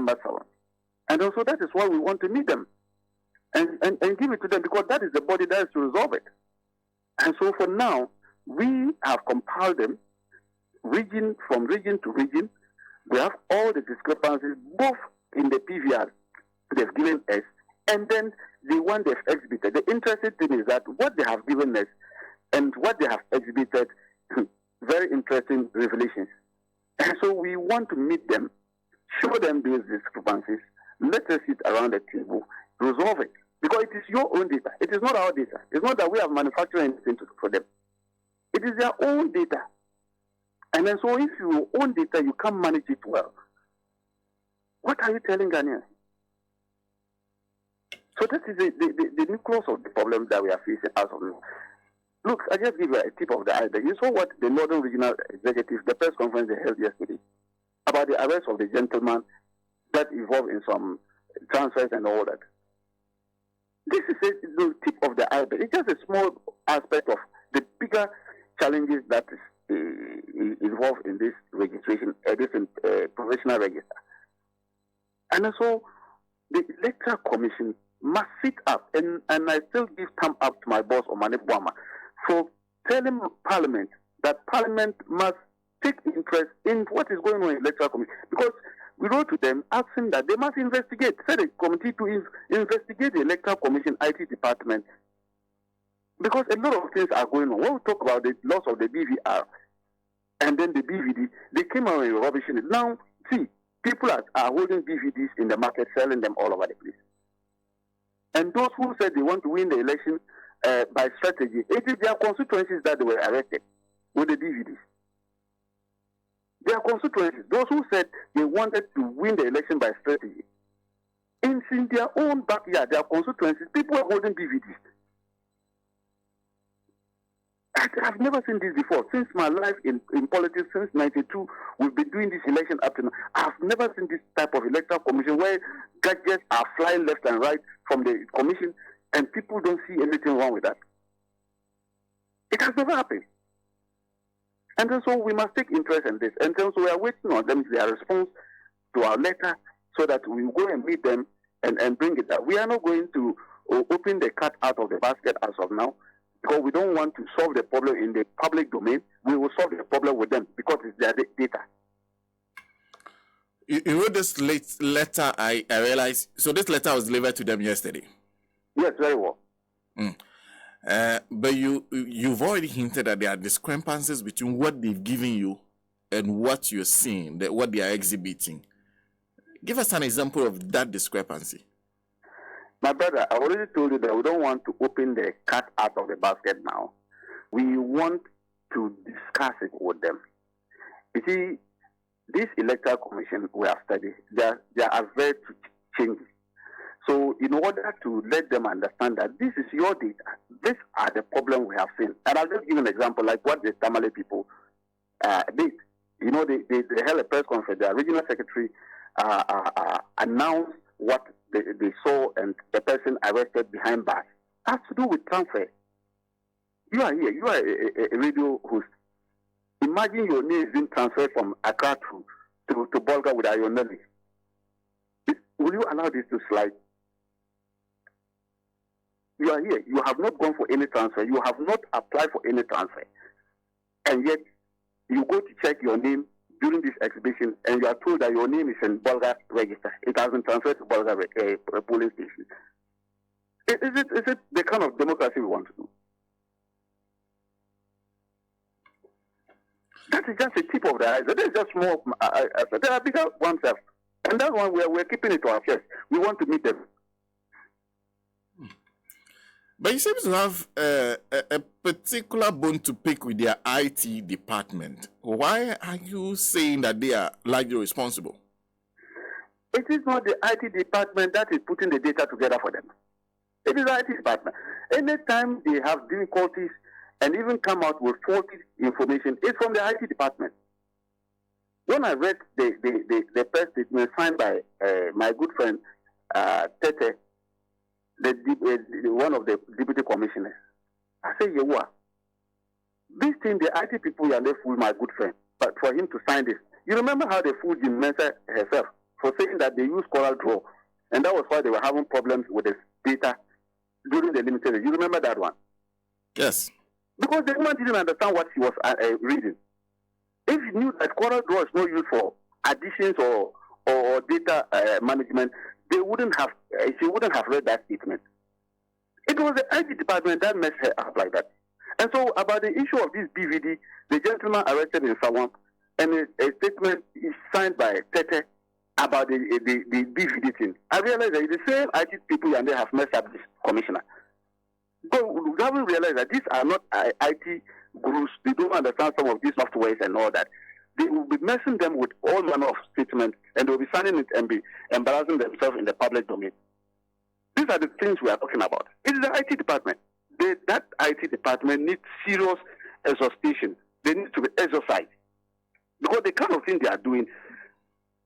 members salon. And also that is why we want to meet them and give it to them, because that is the body that is to resolve it. And so for now, we have compiled them region from region to region. We have all the discrepancies, both in the PVR they've given us, and then the one they've exhibited. The interesting thing is that what they have given us and what they have exhibited, very interesting revelations. And so we want to meet them, show them these discrepancies, let us sit around the table, resolve it. Because it is your own data. It is not our data. It's not that we have manufactured anything for them. It is their own data. And then so if your own data, you can't manage it well, what are you telling Ghanaians? So that is the nucleus of the problem that we are facing as of now. Look, I just give you a tip of the iceberg. You saw what the Northern Regional Executive, the press conference they held yesterday, about the arrest of the gentleman that involved in some transfers and all that. This is the tip of the iceberg. It's just a small aspect of the bigger challenges that is involved in this registration, this professional register. And so the Electoral Commission must sit up, and I still give thumb up to my boss, Omane Boama, for telling Parliament that Parliament must take interest in what is going on in the Electoral Commission. Because we wrote to them asking that they must investigate, set a committee to investigate the Electoral Commission IT department. Because a lot of things are going on. When we talk about the loss of the BVR and then the BVD, they came out with rubbishing it. Now, see, people are holding BVDs in the market, selling them all over the place. And those who said they want to win the election by strategy, it is their constituencies that they were arrested with the BVDs. Their constituencies, those who said they wanted to win the election by strategy, in their own backyard, their constituencies, people are holding BVDs. I've never seen this before. Since my life in politics, since 92, we've been doing this election up to now. I've never seen this type of electoral commission where gadgets are flying left and right from the commission and people don't see anything wrong with that. It has never happened. And so we must take interest in this. And so we are waiting on them, their response to our letter, so that we will go and meet them and bring it up. We are not going to open the cat out of the basket as of now, because we don't want to solve the problem in the public domain. We will solve the problem with them because it's their data. You wrote this letter, I realized. So this letter was delivered to them yesterday. Yes, very well. But you've already hinted that there are discrepancies between what they've given you and what you're seeing, what they are exhibiting. Give us an example of that discrepancy. My brother, I already told you that we don't want to open the cat out of the basket now. We want to discuss it with them. You see, this Electoral Commission we have studied, they are very changing. So in order to let them understand that this is your data, these are the problems we have seen. And I'll just give an example, like what the Tamale people did. You know, they held a press conference. The regional secretary announced what they saw and the person arrested behind bars. Has to do with transfer. You are here. You are a radio host. Imagine your name is being transferred from Accra to Bolga without your knowledge. Will you allow this to slide? You are here. You have not gone for any transfer. You have not applied for any transfer. And yet, you go to check your name during this exhibition, and you are told that your name is in Bolga register. It has been transferred to Bolga polling station. Is it the kind of democracy we want to do? That is just a tip of the iceberg. That is just more. There are bigger ones, and that one we're keeping it to our chest. We want to meet them. But you seem to have a particular bone to pick with their IT department. Why are you saying that they are largely responsible? It is not the IT department that is putting the data together for them. It is the IT department. Anytime they have difficulties and even come out with faulty information, it's from the IT department. When I read the press statement signed by my good friend Tete, one of the deputy commissioners, I say, Yewa, this thing, the IT people are left with my good friend, but for him to sign this. You remember how they fooled Jim Mensah herself for saying that they use Coral Draw, and that was why they were having problems with the data during the limited. You remember that one? Yes. Because the woman didn't understand what she was reading. If she knew that Coral Draw is not used for additions or data management, they wouldn't have. She wouldn't have read that statement. It was the IT department that messed her up like that. And so about the issue of this BVD, the gentleman arrested in Sawam, and a statement is signed by Tete about the BVD thing. I realized that the same IT people and they have messed up this commissioner. But we haven't realized that these are not IT gurus. They don't understand some of these softwares and all that. They will be messing them with all manner of statements, and they will be signing it and be embarrassing themselves in the public domain. These are the things we are talking about. It is the IT department. That IT department needs serious exhaustion. They need to be exercised. Because the kind of thing they are doing,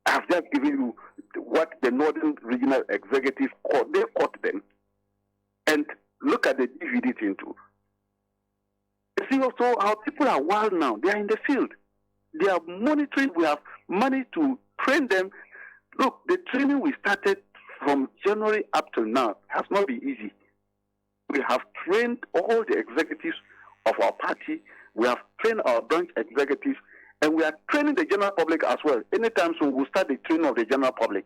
I have just given you what the Northern Regional Executive caught. They caught them. And look at the DVD thing too. You see also how people are wild now. They are in the field. They are monitoring. We have money to train them. Look, the training we started from January up till now has not been easy. We have trained all the executives of our party. We have trained our branch executives, and we are training the general public as well. Anytime soon, we'll start the training of the general public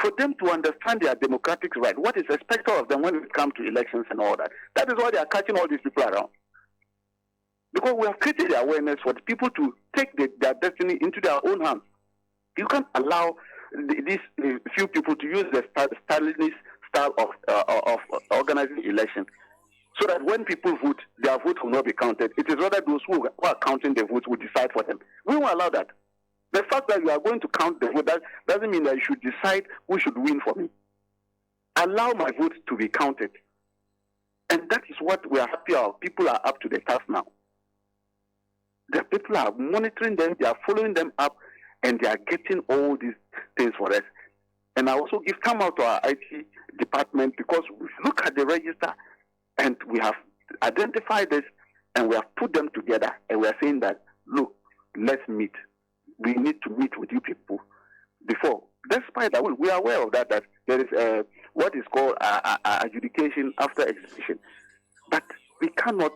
for them to understand their democratic right, what is expected of them when it comes to elections and all that. That is why they are catching all these people around. Because we have created the awareness for the people to take their destiny into their own hands. You can't allow these few people to use the Stalinist style of organizing election, so that when people vote, their vote will not be counted. It is rather those who are counting the votes will decide for them. We won't allow that. The fact that you are going to count the vote, that doesn't mean that you should decide who should win for me. Allow my vote to be counted. And that is what we are happy about. People are up to the task now. The people are monitoring them, they are following them up, and they are getting all these things for us. And I also give come out to our IT department, because we look at the register and we have identified this and we have put them together, and we are saying that, look, let's meet. We need to meet with you people before. Despite that, we are aware of that there is what is called adjudication after execution. But we cannot,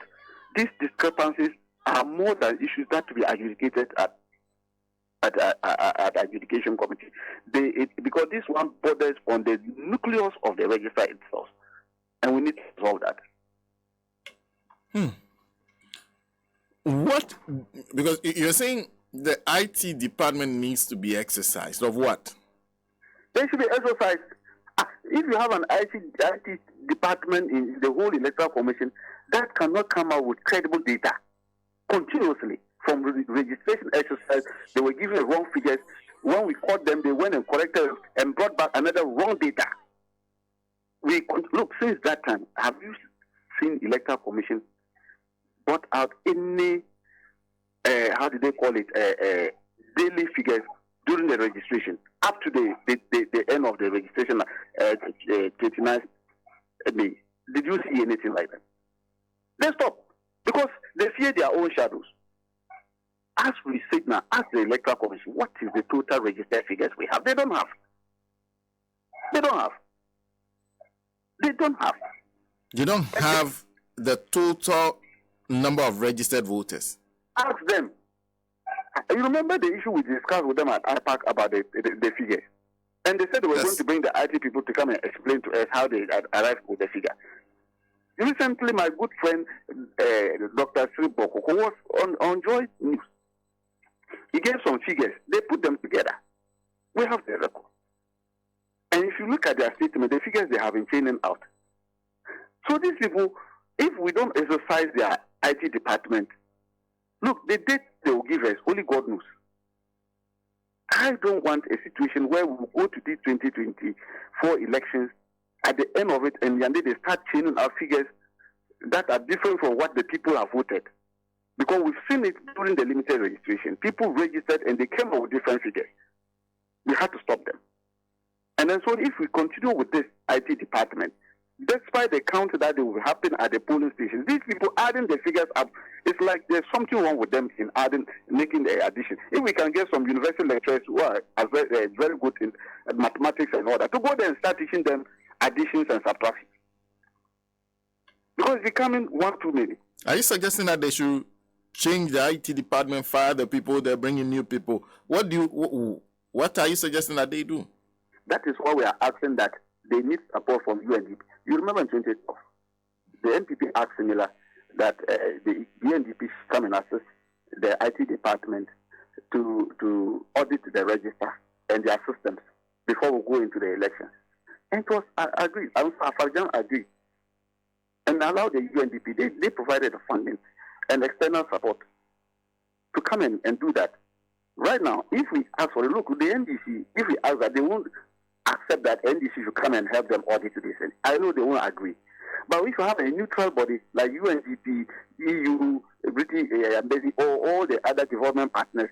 these discrepancies are more than issues that to be adjudicated at adjudication committee. Because this one borders on the nucleus of the register itself, and we need to resolve that. What? Because you're saying the IT department needs to be exercised. Of what? They should be exercised. If you have an IT department in the whole Electoral Commission that cannot come out with credible data continuously from registration exercise, they were giving wrong figures. When we caught them, they went and corrected and brought back another wrong data. Look, since that time, have you seen Electoral Commission brought out any, how do they call it, daily figures during the registration up to the end of the registration, 29th May? Did you see anything like that? They stop because they fear their own shadows. As we sit now, ask the Electoral Commission, what is the total registered figures we have? They don't have. They don't have. They don't have. You don't have the total number of registered voters. Ask them. You remember the issue we discussed with them at IPAC about the figure? And they said they were going to bring the IT people to come and explain to us how they arrived with the figure. Recently, my good friend, Dr. Sriboko, who was on Joy News, he gave some figures. They put them together. We have the record. And if you look at their statement, the figures they have been chaining out. So these people, if we don't exercise their IT department, look, the date they will give us, only God knows. I don't want a situation where we will go to these 2024 elections, at the end of it, and then they start chaining our figures that are different from what the people have voted. Because we've seen it during the limited registration. People registered and they came up with different figures. We had to stop them. And then so if we continue with this IT department, despite the count that will happen at the polling stations, these people adding the figures up, it's like there's something wrong with them in making the addition. If we can get some university lecturers who are very good in mathematics and all that, to go there and start teaching them additions and subtractions. Because it's becoming one too many. Are you suggesting that they should change the IT department, fire the people, they're bringing new people? What are you suggesting that they do? That is why we are asking that they need support from UNDP. You remember in 2012, the NPP asked similar that the UNDP should come and assist the IT department to audit the register and their systems before we go into the elections. And it was agreed. Afarjan agreed. And allowed the UNDP, they provided the funding and external support to come in and do that. Right now, if we ask for look, the NDC, if we ask that, they won't accept that NDC should come and help them audit this. And I know they won't agree. But if you have a neutral body like UNDP, EU, British Embassy, or all the other development partners,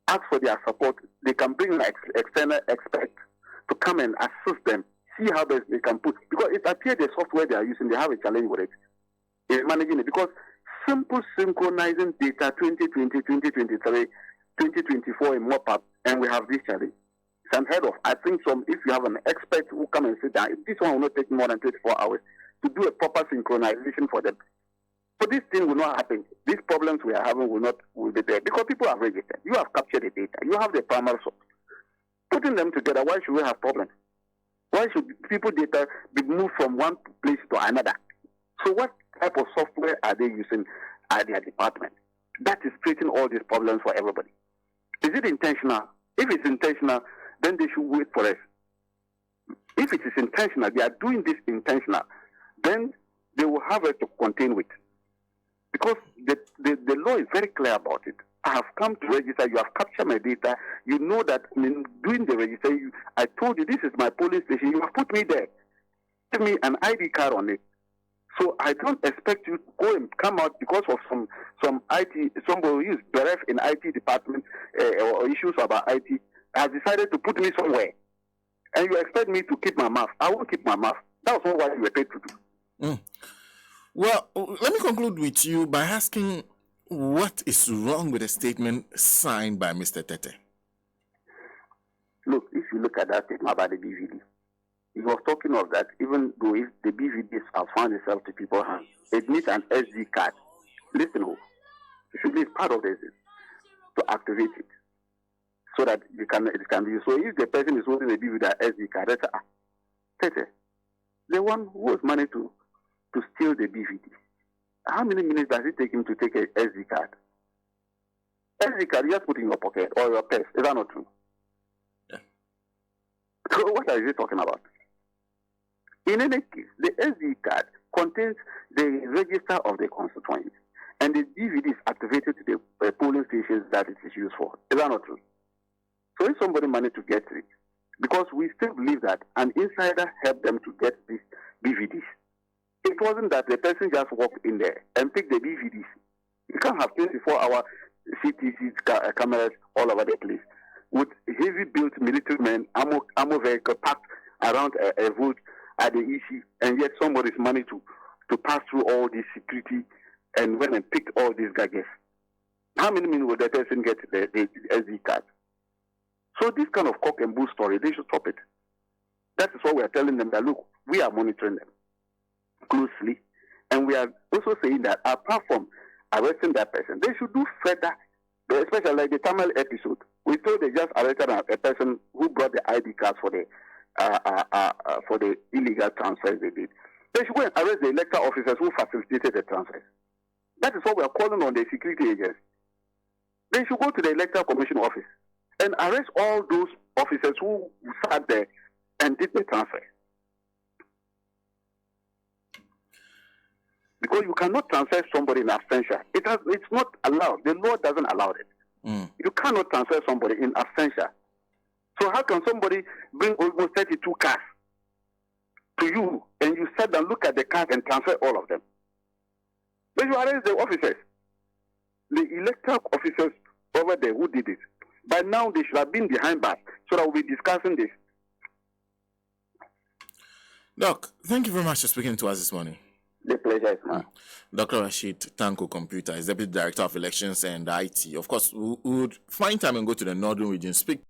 ask for their support, they can bring an external expert to come and assist them, see how best they can put. Because it appears the software they are using, they have a challenge with it in managing it. Because simple synchronizing data 2020, 2023, 2024 in mop-up, and we have this challenge. It's unheard of. I think if you have an expert who come and sit down, this one will not take more than 24 hours to do a proper synchronization for them. So this thing will not happen. These problems we are having will be there because people are registered. You have captured the data. You have the primary source. Putting them together, why should we have problems? Why should people data be moved from one place to another? So what type of software are they using at their department? That is creating all these problems for everybody. Is it intentional? If it's intentional, then they should wait for us. If it is intentional, they are doing this intentional, then they will have us to contain with. Because the law is very clear about it. I have come to register, you have captured my data, you know that in doing the register, I told you this is my polling station, you have put me there. Give me an ID card on it. So I don't expect you to go and come out because of some IT, somebody who is bereft in IT department or issues about IT, has decided to put me somewhere. And you expect me to keep my mouth. I won't keep my mouth. That's not what you were paid to do. Well, let me conclude with you by asking what is wrong with the statement signed by Mr. Tete? Look, if you look at that statement about the BVD, he was talking of that even though if the BVDs have found itself to people's hands, it needs an SD card. Listen, it should be part of this to activate it so that it can be used. So if the person is holding a BVD SD card, that's Tete, the one who was managed to steal the BVD. How many minutes does it take him to take a SD card? SD card, you just put in your pocket or your purse. Is that not true? Yeah. So what are you talking about? In any case, the SD card contains the register of the constituents, and the DVD is activated to the polling stations that it is used for. Is that not true? So if somebody managed to get it, because we still believe that an insider helped them to get these BVDs. It wasn't that the person just walked in there and picked the BVDs. You can't have 24-hour CTC cameras all over the place with heavy-built military men, armor vehicle packed around a vote at the EC, and yet somebody's managed to pass through all this security and went and picked all these gadgets. How many minutes will the person get the SD card? So this kind of cock and bull story, they should stop it. That is what we are telling them, that look, we are monitoring them closely, and we are also saying that apart from arresting that person, they should do further, especially like the Tamil episode. We thought they just arrested a person who brought the ID cards for the illegal transfers they did. They should go and arrest the electoral officers who facilitated the transfers. That is what we are calling on the security agents. They should go to the Electoral Commission office and arrest all those officers who sat there and did the transfer. Because you cannot transfer somebody in absentia. It's not allowed. The law doesn't allow it. You cannot transfer somebody in absentia. So how can somebody bring almost 32 cars to you and you sit and look at the cars and transfer all of them? Then you arrest the officers. The electoral officers over there who did it. By now they should have been behind bars so that we'll be discussing this. Doc, thank you very much for speaking to us this morning. The pleasure is mine. Dr. RASHID, TANKO Computer, is Deputy Director of Elections and IT. Of course, we would find time and go to the Northern region, speak